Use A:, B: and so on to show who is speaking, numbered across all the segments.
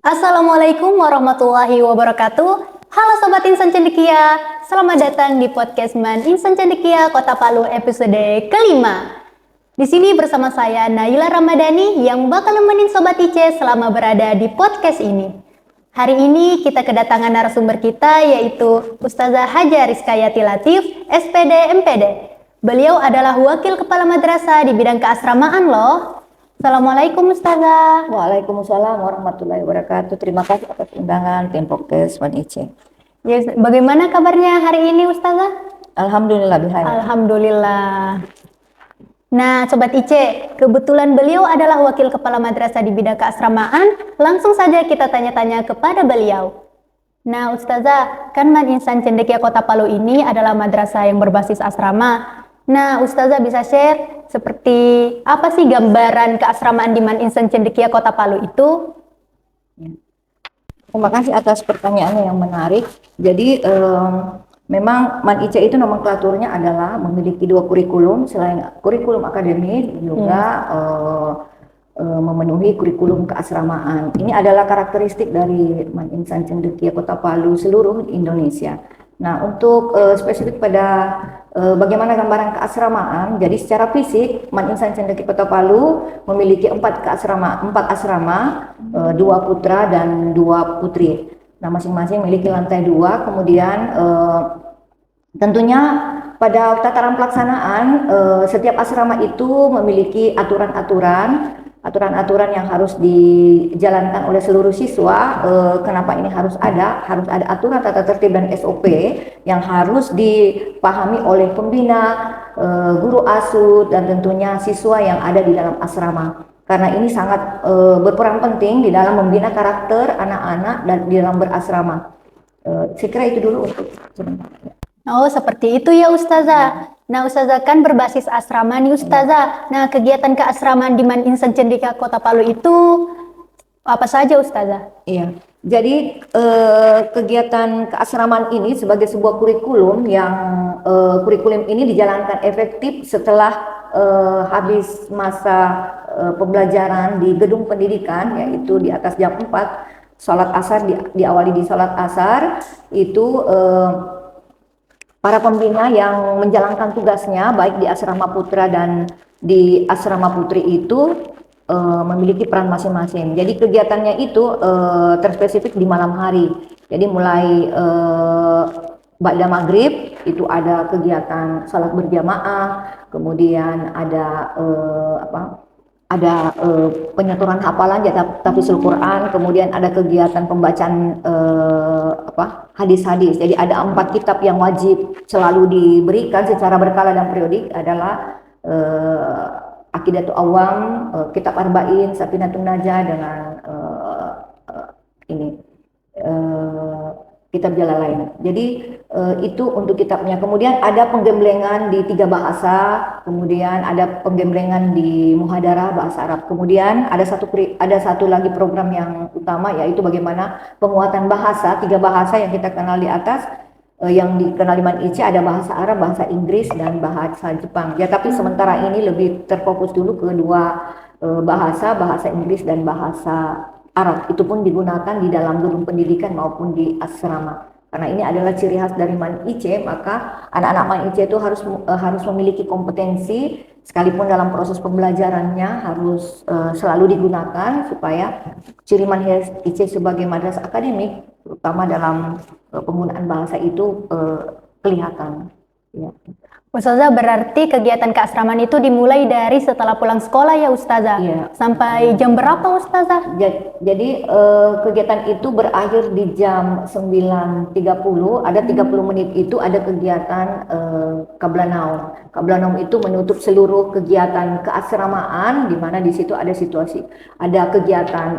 A: Assalamualaikum warahmatullahi wabarakatuh. Halo Sobat Insan Cendekia, selamat datang di podcast Man Insan Cendekia Kota Palu episode kelima. Di sini bersama saya Naila Ramadhani yang bakal nemenin Sobat IC selama berada di podcast ini. Hari ini kita kedatangan narasumber kita yaitu Ustazah Haja Rizkayati Latif, SPD MPD. Beliau adalah Wakil Kepala Madrasah di bidang keasramaan loh. Assalamualaikum Ustazah.
B: Waalaikumsalam warahmatullahi wabarakatuh. Terima kasih atas undangan tim podcast Wan Ice.
A: Yes, bagaimana kabarnya hari ini Ustazah?
B: Alhamdulillah bihaya.
A: Alhamdulillah. Nah Sobat Ice, kebetulan beliau adalah Wakil Kepala Madrasah di bidang keasramaan. Langsung saja kita tanya-tanya kepada beliau. Nah Ustazah, kan Man Insan Cendekia Kota Palu ini adalah madrasah yang berbasis asrama. Nah, Ustazah bisa share seperti apa sih gambaran keasramaan di Man Insan Cendekia Kota Palu itu?
B: Terima kasih atas pertanyaannya yang menarik. Jadi memang Man Ice itu nomenklaturnya adalah memiliki dua kurikulum, selain kurikulum akademik juga memenuhi kurikulum keasramaan. Ini adalah karakteristik dari Man Insan Cendekia Kota Palu seluruh Indonesia. Nah, untuk spesifik pada bagaimana gambaran keasramaan, jadi secara fisik Man Insan Cendekia Kota Palu memiliki empat asrama, dua putra dan dua putri. Nah, masing-masing memiliki lantai dua. Kemudian tentunya pada tataran pelaksanaan setiap asrama itu memiliki aturan-aturan yang harus dijalankan oleh seluruh siswa. Kenapa ini harus ada aturan tata tertib dan SOP yang harus dipahami oleh pembina, guru asuh, dan tentunya siswa yang ada di dalam asrama. Karena ini sangat berperan penting di dalam membina karakter anak-anak dan di dalam berasrama. Saya kira itu dulu untuk sebentar.
A: Oh, seperti itu ya Ustazah. Nah, Ustazah kan berbasis asrama nih Ustazah. Nah, kegiatan keasramaan di Man Insan Cendekia Kota Palu itu apa saja Ustazah?
B: Iya, jadi kegiatan keasramaan ini sebagai sebuah kurikulum yang kurikulum ini dijalankan efektif setelah habis masa pembelajaran di gedung pendidikan, yaitu di atas jam 4, sholat asar diawali di sholat asar, itu para pembina yang menjalankan tugasnya baik di asrama putra dan di asrama putri itu memiliki peran masing-masing. Jadi kegiatannya itu terspesifik di malam hari. Jadi mulai ba'da maghrib itu ada kegiatan salat berjamaah, kemudian ada penyetoran hafalan tahfizul Quran, kemudian ada kegiatan pembacaan hadis-hadis. Jadi ada 4 kitab yang wajib selalu diberikan secara berkala dan periodik adalah Aqidatul Awam, Kitab Arba'in, Safinatun Najah dengan Kitab Jalalain. Jadi itu untuk kitabnya. Kemudian ada penggemblengan di 3 bahasa, kemudian ada penggemblengan di muhadarah bahasa Arab. Kemudian ada satu lagi program yang utama, yaitu bagaimana penguatan bahasa, 3 bahasa yang kita kenal di atas. Yang dikenal di Man Ice ada bahasa Arab, bahasa Inggris, dan bahasa Jepang. Ya, tapi sementara ini lebih terfokus dulu ke 2 bahasa Inggris dan bahasa Arab. Itu pun digunakan di dalam gedung pendidikan maupun di asrama. Karena ini adalah ciri khas dari Man Ice, maka anak-anak Man Ice itu harus memiliki kompetensi, sekalipun dalam proses pembelajarannya harus selalu digunakan supaya ciri Man Ice sebagai madrasah akademik, terutama dalam penggunaan bahasa itu kelihatan. Ya.
A: Ustazah, berarti kegiatan keasramaan itu dimulai dari setelah pulang sekolah ya Ustazah?
B: Iya.
A: Sampai jam berapa Ustazah?
B: Jadi kegiatan itu berakhir di jam 9.30, ada 30 menit itu ada kegiatan Qablanaum. Qablanaum itu menutup seluruh kegiatan keasramaan, di mana di situ ada kegiatan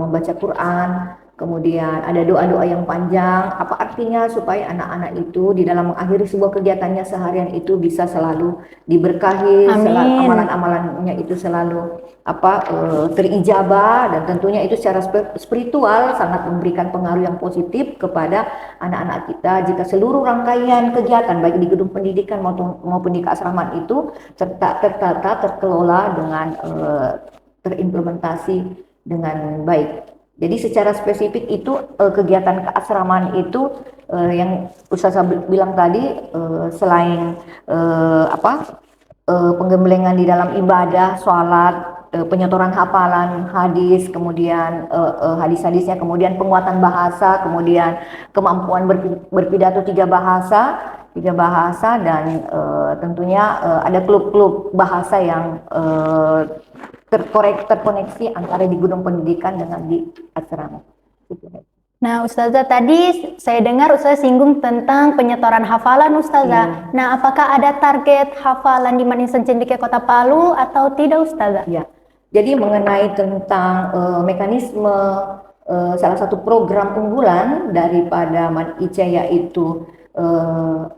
B: membaca Quran, kemudian ada doa-doa yang panjang. Apa artinya? Supaya anak-anak itu di dalam mengakhiri sebuah kegiatannya seharian itu bisa selalu diberkahi, selalu amalan-amalannya itu selalu terijabah, dan tentunya itu secara spiritual sangat memberikan pengaruh yang positif kepada anak-anak kita jika seluruh rangkaian kegiatan baik di gedung pendidikan maupun di keasramaan itu tertata, terkelola dengan terimplementasi dengan baik. Jadi secara spesifik itu kegiatan keasramaan itu yang Ustazah bilang tadi, selain penggemblengan di dalam ibadah, sholat, penyetoran hafalan hadis, kemudian hadis-hadisnya, kemudian penguatan bahasa, kemudian kemampuan berpidato tiga bahasa dan tentunya ada klub-klub bahasa yang terkoneksi antara di Gunung Pendidikan dengan di asrama.
A: Nah, Ustazah, tadi saya dengar Ustazah singgung tentang penyetoran hafalan, Ustazah. Nah, apakah ada target hafalan di Man Insan Cendekia Kota Palu atau tidak, Ustazah?
B: Ya, jadi mengenai tentang mekanisme salah satu program unggulan daripada Man IC yaitu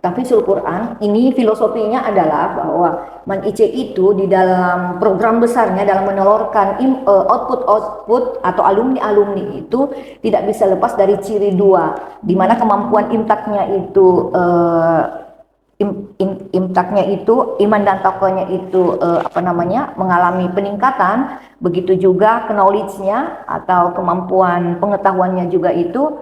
B: Tahfidzul Quran, ini filosofinya adalah bahwa Man IC itu di dalam program besarnya dalam menelurkan output atau alumni-alumni itu tidak bisa lepas dari ciri dua, di mana kemampuan imtaknya itu iman dan takwanya itu mengalami peningkatan, begitu juga knowledge-nya atau kemampuan pengetahuannya juga itu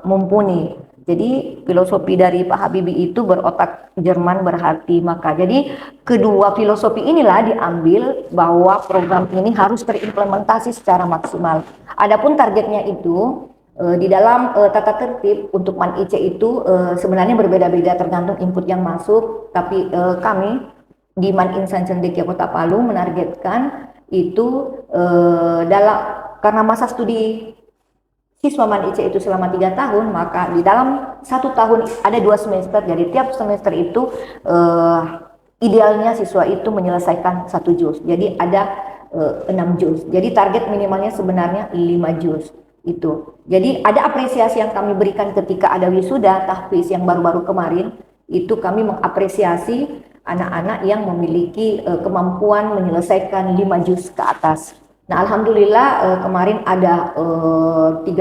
B: mumpuni. Jadi filosofi dari Pak Habibie itu berotak Jerman berhati maka. Jadi kedua filosofi inilah diambil bahwa program ini harus terimplementasi secara maksimal. Adapun targetnya itu di dalam tata tertib untuk Man IC itu sebenarnya berbeda-beda tergantung input yang masuk, tapi kami di Man Insan Cendekia Kota Palu menargetkan itu karena masa studi siswa Man IC itu selama 3 tahun, maka di dalam 1 tahun ada 2 semester, jadi tiap semester itu idealnya siswa itu menyelesaikan 1 juz, jadi ada 6 juz, jadi target minimalnya sebenarnya 5 juz itu. Jadi ada apresiasi yang kami berikan ketika ada wisuda tahfiz yang baru-baru kemarin, itu kami mengapresiasi anak-anak yang memiliki kemampuan menyelesaikan 5 juz ke atas. Nah, alhamdulillah kemarin ada 1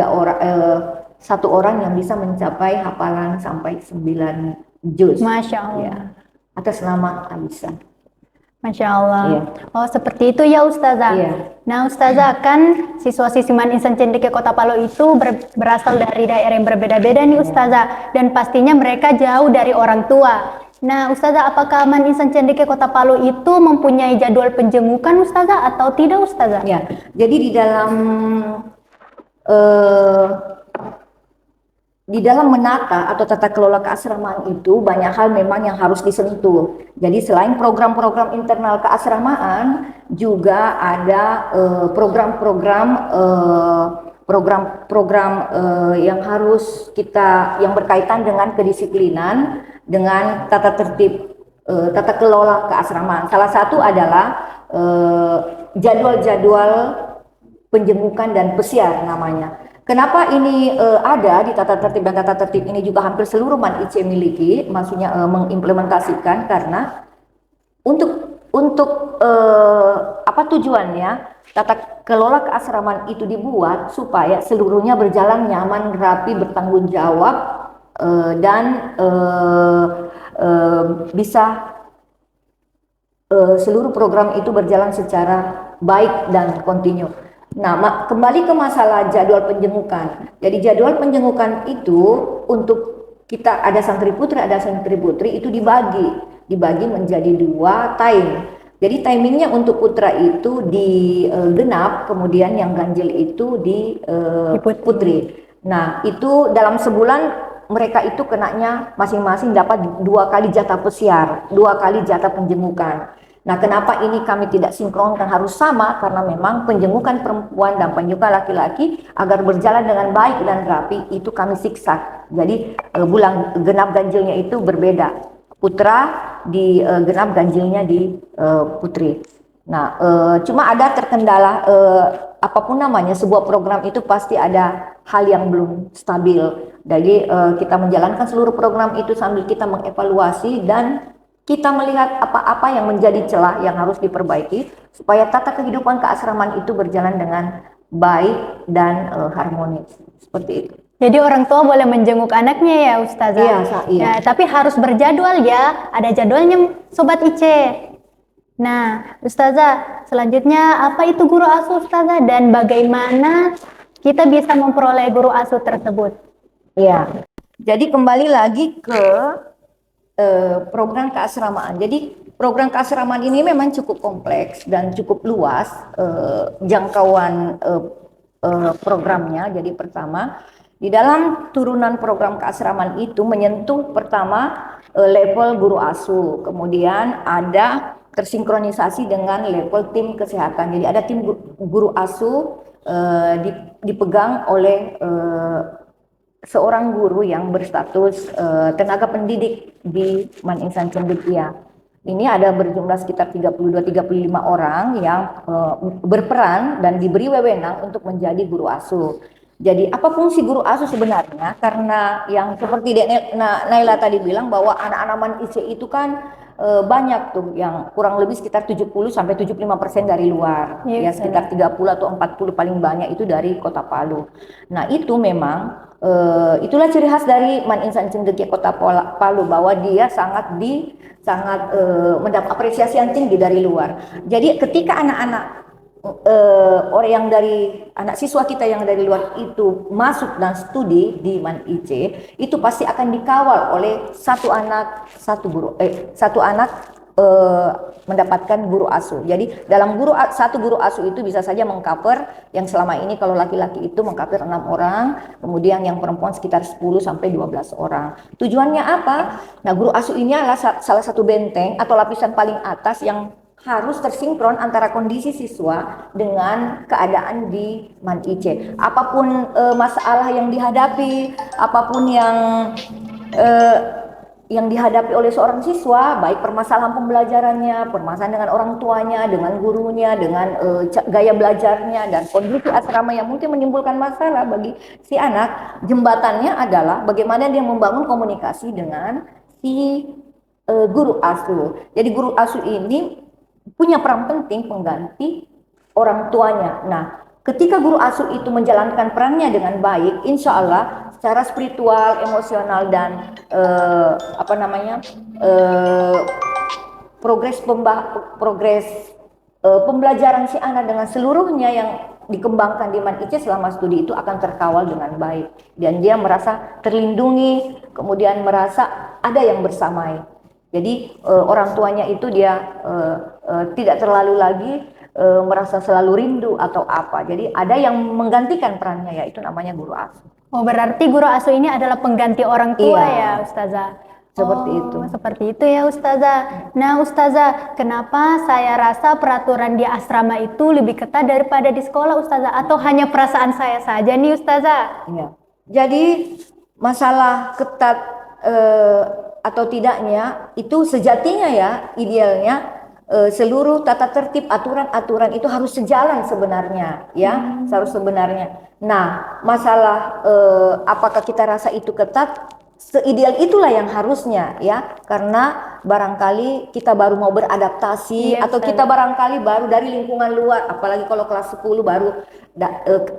B: orang yang bisa mencapai hafalan sampai 9 juz.
A: Masya Allah.
B: Ya, atas nama Alisa.
A: Masya Allah.
B: Iya.
A: Oh, seperti itu ya, Ustazah.
B: Iya.
A: Nah, Ustazah, kan siswa-siswi Man Insan Cendekia Kota Palu itu berasal dari daerah yang berbeda-beda nih, Ustazah, dan pastinya mereka jauh dari orang tua. Nah, Ustazah, apakah Man Insan Cendekia Kota Palu itu mempunyai jadwal penjemukan, Ustazah, atau tidak, Ustazah?
B: Ya, jadi di dalam menata atau tata kelola keasramaan itu banyak hal memang yang harus disentuh. Jadi selain program-program internal keasramaan, juga ada program-program yang harus yang berkaitan dengan kedisiplinan, dengan tata tertib, tata kelola keasramaan. Salah satu adalah jadwal-jadwal penjemukan dan pesiar namanya. Kenapa ini ada di tata tertib, dan tata tertib ini juga hampir seluruh Man IC miliki, maksudnya mengimplementasikan, karena untuk apa tujuannya tata kelola keasramaan itu dibuat supaya seluruhnya berjalan nyaman, rapi, bertanggung jawab, dan bisa seluruh program itu berjalan secara baik dan kontinu. Nah, kembali ke masalah jadwal penjemukan. Jadi jadwal penjemukan itu untuk kita ada santri putri itu dibagi menjadi 2 time. Jadi timingnya untuk putra itu di genap, kemudian yang ganjil itu di putri. Nah, itu dalam sebulan mereka itu kenanya masing-masing dapat 2 kali jatah pesiar, 2 kali jatah penjemukan. Nah, kenapa ini kami tidak sinkronkan harus sama? Karena memang penjemukan perempuan dan penjemukan laki-laki agar berjalan dengan baik dan rapi itu kami siksa. Jadi bulan genap ganjilnya itu berbeda. Putra di genap, ganjilnya di putri. Nah, cuma ada terkendala apapun namanya sebuah program itu pasti ada hal yang belum stabil. Jadi kita menjalankan seluruh program itu sambil kita mengevaluasi dan kita melihat apa-apa yang menjadi celah yang harus diperbaiki supaya tata kehidupan keasramaan itu berjalan dengan baik dan harmonis. Seperti itu.
A: Jadi orang tua boleh menjenguk anaknya ya, Ustazah?
B: Iya.
A: Ya, tapi harus berjadwal ya. Ada jadwalnya, Sobat IC. Nah, Ustazah, selanjutnya apa itu guru asuh Ustazah dan bagaimana kita bisa memperoleh guru asuh tersebut?
B: Ya, jadi kembali lagi ke program keasramaan. Jadi program keasramaan ini memang cukup kompleks dan cukup luas jangkauan programnya. Jadi pertama, di dalam turunan program keasramaan itu menyentuh pertama level guru asuh, kemudian ada tersinkronisasi dengan level tim kesehatan. Jadi ada tim guru asuh dipegang oleh seorang guru yang berstatus tenaga pendidik di Man Insan Cendekia. Ini ada berjumlah sekitar 32-35 orang yang berperan dan diberi wewenang untuk menjadi guru asuh. Jadi apa fungsi guru asuh sebenarnya? Karena yang seperti Naila tadi bilang bahwa anak-anak Man IC itu kan banyak tuh yang kurang lebih sekitar 70-75% dari luar. Ya sekitar 30 atau 40 paling banyak itu dari Kota Palu. Nah, itu memang itulah ciri khas dari Man Insan Cendekia Kota Palu bahwa dia sangat mendapat apresiasi yang tinggi dari luar. Jadi ketika anak-anak orang yang dari anak siswa kita yang dari luar itu masuk dan studi di Man IC, itu pasti akan dikawal oleh satu anak mendapatkan guru asuh. Jadi dalam satu guru asuh itu bisa saja mengcover yang selama ini kalau laki-laki itu mengcover 6 orang, kemudian yang perempuan sekitar 10 sampai 12 orang. Tujuannya apa? Nah, guru asuh ini adalah salah satu benteng atau lapisan paling atas yang harus tersinkron antara kondisi siswa dengan keadaan di Man IC. Apapun masalah yang dihadapi, apapun yang dihadapi oleh seorang siswa, baik permasalahan pembelajarannya, permasalahan dengan orang tuanya, dengan gurunya, dengan gaya belajarnya, dan kondisi asrama yang mungkin menimbulkan masalah bagi si anak, jembatannya adalah bagaimana dia membangun komunikasi dengan si guru asuh. Jadi guru asuh ini punya peran penting pengganti orang tuanya. Nah, ketika guru asuh itu menjalankan perannya dengan baik, insya Allah secara spiritual, emosional dan progres pembelajaran si anak dengan seluruhnya yang dikembangkan di Man IC selama studi itu akan terkawal dengan baik dan dia merasa terlindungi, kemudian merasa ada yang bersamai. Jadi orang tuanya itu dia tidak terlalu lagi merasa selalu rindu atau apa. Jadi ada yang menggantikan perannya, yaitu namanya guru asuh.
A: Oh, berarti guru asuh ini adalah pengganti orang tua ya, Ustazah?
B: Seperti itu.
A: Seperti itu ya, Ustazah. Nah, Ustazah, kenapa saya rasa peraturan di asrama itu lebih ketat daripada di sekolah, Ustazah? Atau hanya perasaan saya saja nih, Ustazah?
B: Iya. Jadi masalah ketat atau tidaknya itu sejatinya ya, idealnya seluruh tata tertib aturan-aturan itu harus sejalan sebenarnya ya, harus sebenarnya. Nah, masalah apakah kita rasa itu ketat, seideal itulah yang harusnya ya, karena barangkali kita baru mau beradaptasi atau kita barangkali baru dari lingkungan luar, apalagi kalau kelas 10 baru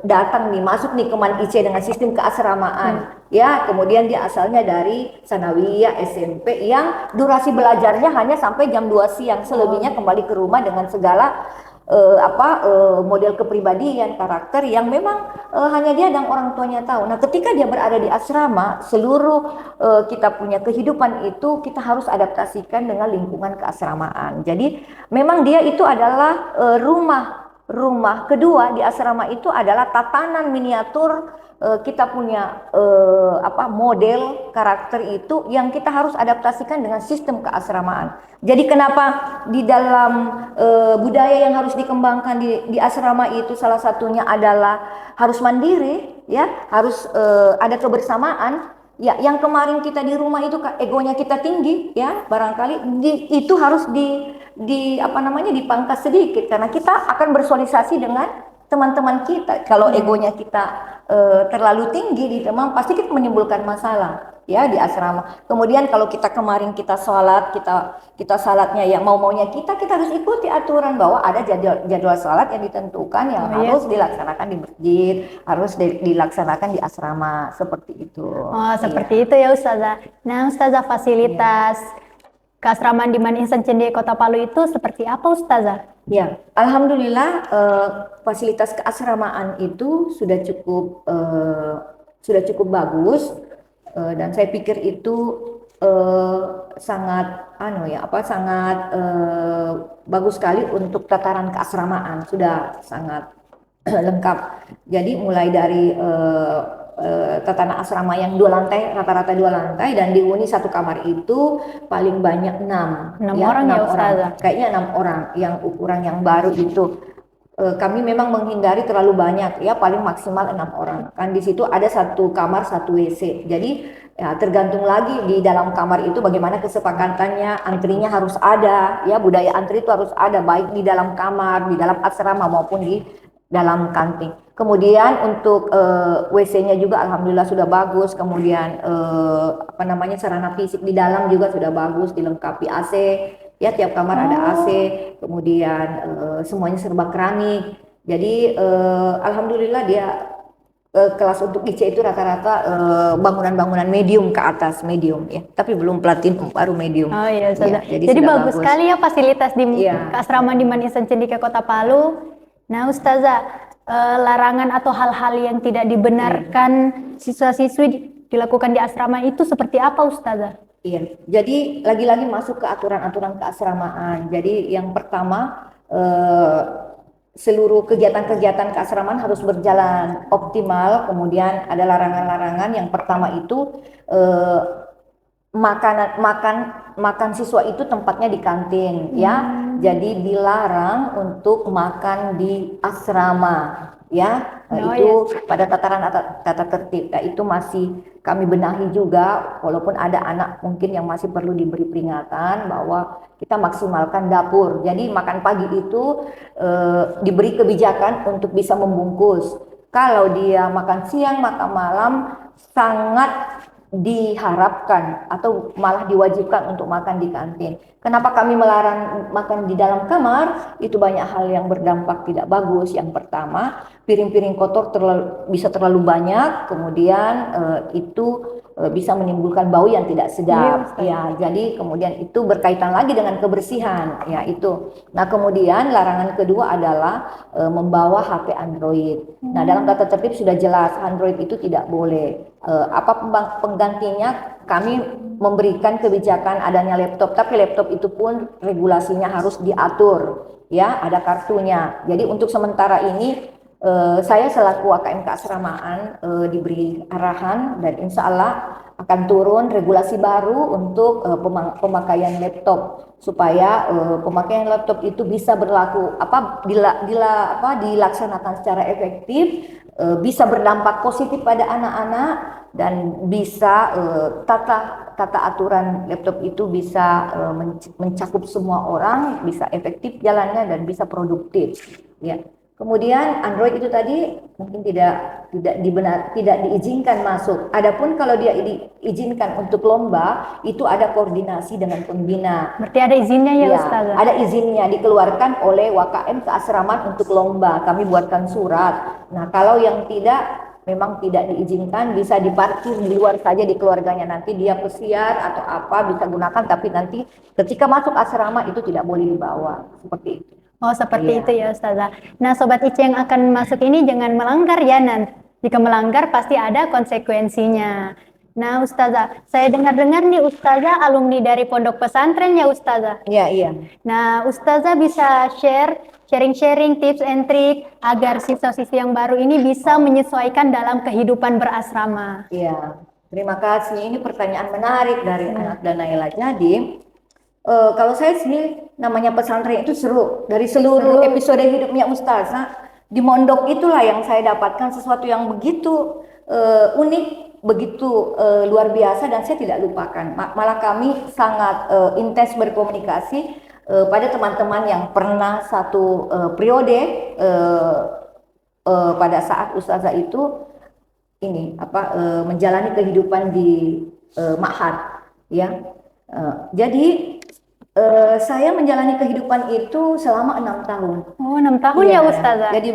B: datang nih, masuk nih ke Man IC dengan sistem keasramaan ya, kemudian dia asalnya dari Sanawiyah, SMP yang durasi belajarnya hanya sampai jam 2 siang, selebihnya kembali ke rumah dengan segala model kepribadian, karakter yang memang hanya dia dan orang tuanya tahu. Nah, ketika dia berada di asrama, seluruh kita punya kehidupan itu kita harus adaptasikan dengan lingkungan keasramaan. Jadi memang dia itu adalah rumah kedua di asrama itu adalah tatanan miniatur. Kita punya model karakter itu yang kita harus adaptasikan dengan sistem keasramaan. Jadi kenapa di dalam budaya yang harus dikembangkan di asrama itu salah satunya adalah harus mandiri ya, harus ada kebersamaan. Ya, yang kemarin kita di rumah itu egonya kita tinggi ya, barangkali itu harus dipangkas sedikit karena kita akan bersosialisasi dengan teman-teman kita. Kalau egonya kita terlalu tinggi di teman, pasti kita menimbulkan masalah ya di asrama. Kemudian kalau kita kemarin kita sholat, kita salatnya ya maunya kita harus ikuti aturan bahwa ada jadwal sholat yang ditentukan yang harus dilaksanakan di masjid, harus dilaksanakan di asrama, seperti itu.
A: Oh, seperti itu ya Ustazah. Nah, Ustazah, fasilitas keasramaan di Man Insan Cendekia Kota Palu itu seperti apa Ustazah?
B: Ya, alhamdulillah fasilitas keasramaan itu sudah cukup bagus, dan saya pikir itu sangat bagus sekali untuk tataran keasramaan, sudah sangat lengkap. Jadi mulai dari tatanan asrama yang 2 lantai, rata-rata 2 lantai, dan dihuni satu kamar itu paling banyak 6
A: orang ya
B: 6 orang.
A: Ustazah?
B: Kayaknya 6 orang yang ukuran yang baru itu. Kami memang menghindari terlalu banyak, ya paling maksimal 6 orang. Kan di situ ada satu kamar, satu WC. Jadi ya tergantung lagi di dalam kamar itu bagaimana kesepakatannya, antrinya harus ada, ya budaya antri itu harus ada, baik di dalam kamar, di dalam asrama maupun di dalam kantin. Kemudian untuk WC-nya juga alhamdulillah sudah bagus. Kemudian sarana fisik di dalam juga sudah bagus, dilengkapi AC. Ya, tiap kamar ada AC. Kemudian semuanya serba keramik. Jadi alhamdulillah dia kelas untuk IC itu rata-rata bangunan-bangunan medium ke atas, medium ya. Tapi belum platinum, baru medium.
A: Oh iya, Ustazah.
B: Ya,
A: jadi bagus sekali ya fasilitas di keasramaan di Man Insan Cendekia Kota Palu. Nah, Ustazah, larangan atau hal-hal yang tidak dibenarkan siswa-siswi dilakukan di asrama itu seperti apa Ustazah?
B: Iya, jadi lagi-lagi masuk ke aturan-aturan keasramaan. Jadi yang pertama, seluruh kegiatan-kegiatan keasramaan harus berjalan optimal. Kemudian ada larangan-larangan. Yang pertama itu makan siswa itu tempatnya di kantin, ya. Jadi dilarang untuk makan di asrama, ya. Itu pada tataran tata tertib. Nah, itu masih kami benahi juga, walaupun ada anak mungkin yang masih perlu diberi peringatan bahwa kita maksimalkan dapur. Jadi makan pagi itu diberi kebijakan untuk bisa membungkus. Kalau dia makan siang, makan malam, sangat diharapkan atau malah diwajibkan untuk makan di kantin. Kenapa kami melarang makan di dalam kamar? Itu banyak hal yang berdampak tidak bagus. Yang pertama, piring-piring kotor bisa terlalu banyak, kemudian itu bisa menimbulkan bau yang tidak sedap. Ya, jadi kemudian itu berkaitan lagi dengan kebersihan, ya itu. Nah, kemudian larangan kedua adalah membawa HP Android. Nah, dalam tata tertib sudah jelas Android itu tidak boleh. Apa penggantinya? Kami memberikan kebijakan adanya laptop, tapi laptop itu pun regulasinya harus diatur, ya, ada kartunya. Jadi untuk sementara ini saya selaku AKM keasramaan diberi arahan dan insya Allah akan turun regulasi baru untuk pemakaian laptop, supaya pemakaian laptop itu bisa berlaku dilaksanakan secara efektif, bisa berdampak positif pada anak-anak, dan bisa tata aturan laptop itu bisa mencakup semua orang, bisa efektif jalannya dan bisa produktif, ya. Kemudian Android itu tadi mungkin tidak diizinkan masuk. Adapun kalau dia diizinkan untuk lomba, itu ada koordinasi dengan pembina.
A: Berarti ada izinnya ya, Ustazah?
B: Ada izinnya, dikeluarkan oleh WKM keasramaan untuk lomba. Kami buatkan surat. Nah, kalau yang memang tidak diizinkan, bisa diparkir di luar saja di keluarganya. Nanti dia pesiar atau apa bisa gunakan, tapi nanti ketika masuk asrama itu tidak boleh dibawa. Seperti itu.
A: Oh, seperti itu ya Ustazah. Nah, Sobat IC yang akan masuk ini jangan melanggar ya, nanti. Jika melanggar pasti ada konsekuensinya. Nah, Ustazah, saya dengar-dengar nih Ustazah alumni dari pondok pesantren ya Ustazah?
B: Iya.
A: Nah, Ustazah bisa sharing tips and trik agar siswa-siswi yang baru ini bisa menyesuaikan dalam kehidupan berasrama.
B: Iya, terima kasih. Ini pertanyaan menarik dari anak Danaila. Jadi, kalau saya sendiri namanya pesantren itu seru. Dari seluruh episode hidupnya Ustazah, di mondok itulah yang saya dapatkan sesuatu yang begitu unik, begitu luar biasa, dan saya tidak lupakan. Malah kami sangat intens berkomunikasi pada teman-teman yang pernah satu periode pada saat Ustazah itu menjalani kehidupan di ma'had, ya. Jadi saya menjalani kehidupan itu selama 6 tahun.
A: Oh, 6 tahun ya Ustazah?
B: Jadi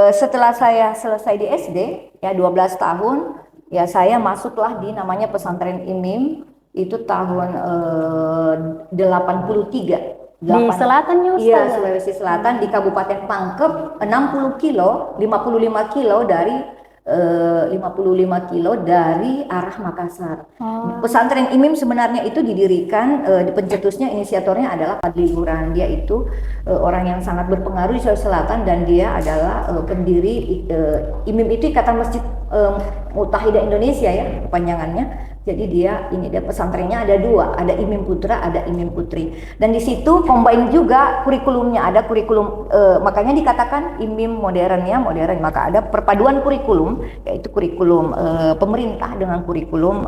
B: setelah saya selesai di SD, ya 12 tahun, ya saya masuklah di namanya pesantren IMIM. itu tahun 83.
A: Di selatan ya Ustazah?
B: Iya, Sulawesi Selatan di Kabupaten Pangkep, 60 kilo, 55 kilo dari 55 kilo dari arah Makassar. Pesantren IMIM sebenarnya itu didirikan, pencetusnya, inisiatornya adalah Fadli Luran. Dia itu orang yang sangat berpengaruh di Sulawesi Selatan dan dia adalah pendiri IMIM itu Ikatan Masjid Muttahidah Indonesia ya kepanjangannya. Jadi dia pesantrennya ada dua, ada IMIM Putra, ada IMIM Putri. Dan di situ combine juga kurikulumnya, ada kurikulum, makanya dikatakan IMIM modern ya, modern. Maka ada perpaduan kurikulum, yaitu kurikulum pemerintah dengan kurikulum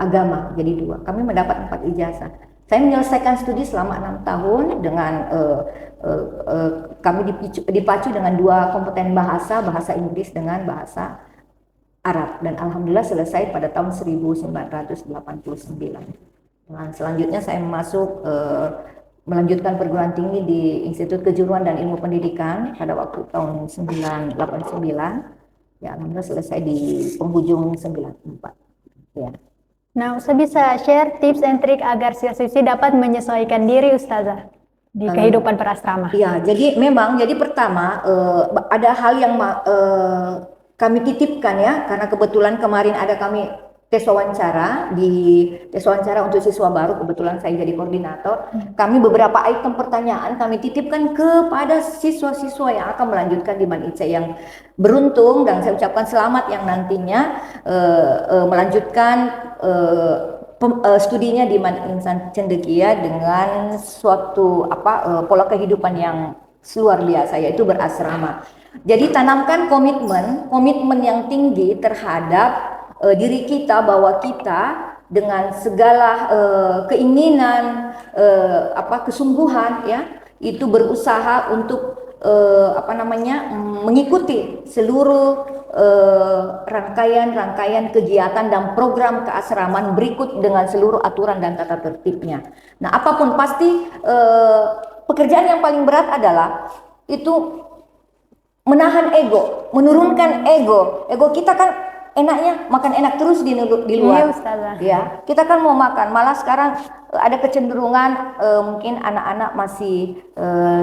B: agama. Jadi dua. Kami mendapat 4 ijazah. Saya menyelesaikan studi selama 6 tahun dengan kami dipacu dengan 2 kompeten bahasa Inggris dengan bahasa Arab, dan alhamdulillah selesai pada tahun 1989. Dan selanjutnya saya melanjutkan perguruan tinggi di Institut Kejuruan dan Ilmu Pendidikan pada waktu tahun 1989. Ya, alhamdulillah selesai di penghujung 94. Ya.
A: Nah, Ustazah bisa share tips and trik agar siswa-siswi dapat menyesuaikan diri Ustazah di kehidupan berasrama.
B: Iya, jadi memang pertama ada hal yang kami titipkan ya, karena kebetulan kemarin ada kami tes wawancara untuk siswa baru, kebetulan saya jadi koordinator. Kami beberapa item pertanyaan kami titipkan kepada siswa-siswa yang akan melanjutkan di MAN IC yang beruntung, dan saya ucapkan selamat yang nantinya melanjutkan studinya di MAN Insan Cendekia dengan suatu pola kehidupan yang luar biasa, yaitu berasrama. Jadi tanamkan komitmen yang tinggi terhadap diri kita, bahwa kita dengan segala keinginan, kesungguhan ya, itu berusaha untuk mengikuti seluruh rangkaian kegiatan dan program keasraman berikut dengan seluruh aturan dan tata tertibnya. Nah, apapun pasti pekerjaan yang paling berat adalah itu menahan ego, menurunkan ego. Ego kita kan enaknya makan enak terus di luar.
A: Iya, Ustazah.
B: Ya, kita kan mau makan. Malah sekarang ada kecenderungan mungkin anak-anak masih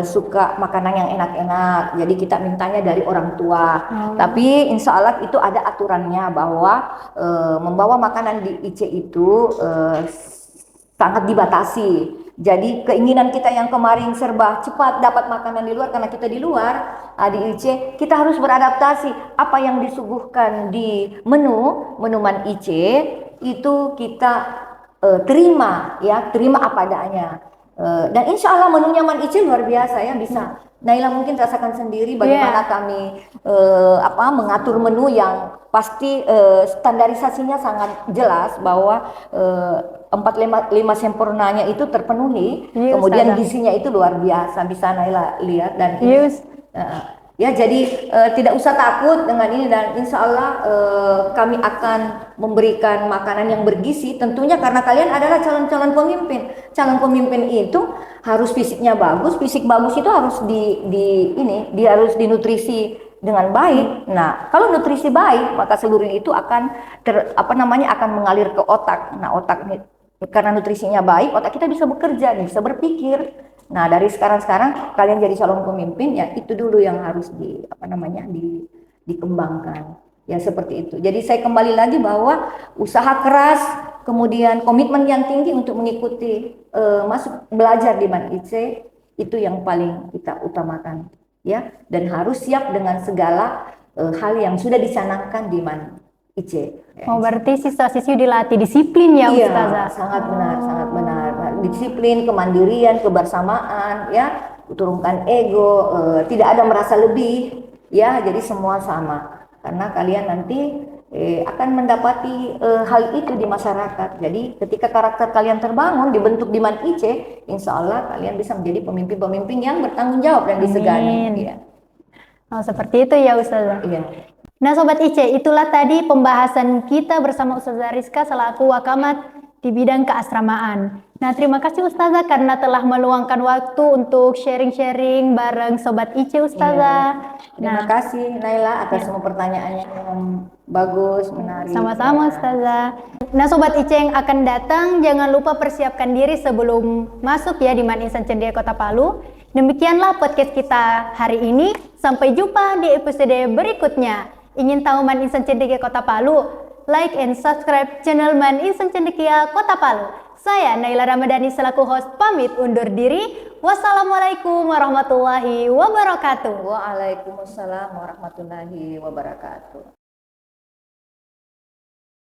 B: suka makanan yang enak-enak. Jadi kita mintanya dari orang tua. Tapi insya Allah itu ada aturannya, bahwa membawa makanan di IC itu sangat dibatasi. Jadi keinginan kita yang kemarin serba cepat dapat makanan di luar, karena kita di luar di IC, kita harus beradaptasi. Apa yang disuguhkan di menu MAN IC itu kita terima apa adanya. Dan insya Allah menunya MAN IC luar biasa ya, bisa Naila mungkin rasakan sendiri bagaimana kami mengatur menu yang pasti standarisasinya sangat jelas, bahwa 4-5 sempurnanya itu terpenuhi, kemudian gizinya itu luar biasa, bisa Naila lihat. Dan ya, jadi tidak usah takut dengan ini, dan insya Allah kami akan memberikan makanan yang bergizi, tentunya karena kalian adalah calon-calon pemimpin. Calon pemimpin itu harus fisiknya bagus, fisik bagus itu harus harus dinutrisi dengan baik. Nah, kalau nutrisi baik, maka seluruh itu akan akan mengalir ke otak. Nah, otak ini karena nutrisinya baik, otak kita bisa bekerja, bisa berpikir. Nah, dari sekarang kalian jadi calon pemimpin, ya itu dulu yang harus dikembangkan. Ya seperti itu. Jadi saya kembali lagi bahwa usaha keras, kemudian komitmen yang tinggi untuk mengikuti masuk belajar di MAN IC itu yang paling kita utamakan, ya. Dan harus siap dengan segala hal yang sudah dicanangkan di MAN IC.
A: Oh, berarti siswa-siswi dilatih disiplin ya, Ustazah?
B: Iya, sangat benar. Disiplin, kemandirian, kebersamaan, ya, turunkan ego, tidak ada merasa lebih, ya, jadi semua sama. Karena kalian nanti akan mendapati hal itu di masyarakat. Jadi ketika karakter kalian terbangun, dibentuk di MAN IC, insya Allah kalian bisa menjadi pemimpin-pemimpin yang bertanggung jawab dan disegani. Ya.
A: Oh, seperti itu ya, Ustazah?
B: Iya.
A: Nah, Sobat IC, itulah tadi pembahasan kita bersama Ustazah Rizka selaku Wakamat di bidang keasramaan. Nah, terima kasih Ustazah karena telah meluangkan waktu untuk sharing-sharing bareng Sobat IC Ustazah.
B: Terima kasih Naila atas semua pertanyaannya yang bagus, menarik.
A: Sama-sama Ustazah. Nah, Sobat IC yang akan datang, jangan lupa persiapkan diri sebelum masuk ya di Man Insan Cendekia Kota Palu. Demikianlah podcast kita hari ini. Sampai jumpa di episode berikutnya. Ingin tahu Man Insan Cendekia Kota Palu? Like and subscribe channel Man Insan Cendekia Kota Palu. Saya Naila Ramadhani selaku host pamit undur diri. Wassalamualaikum warahmatullahi wabarakatuh.
B: Waalaikumsalam warahmatullahi wabarakatuh.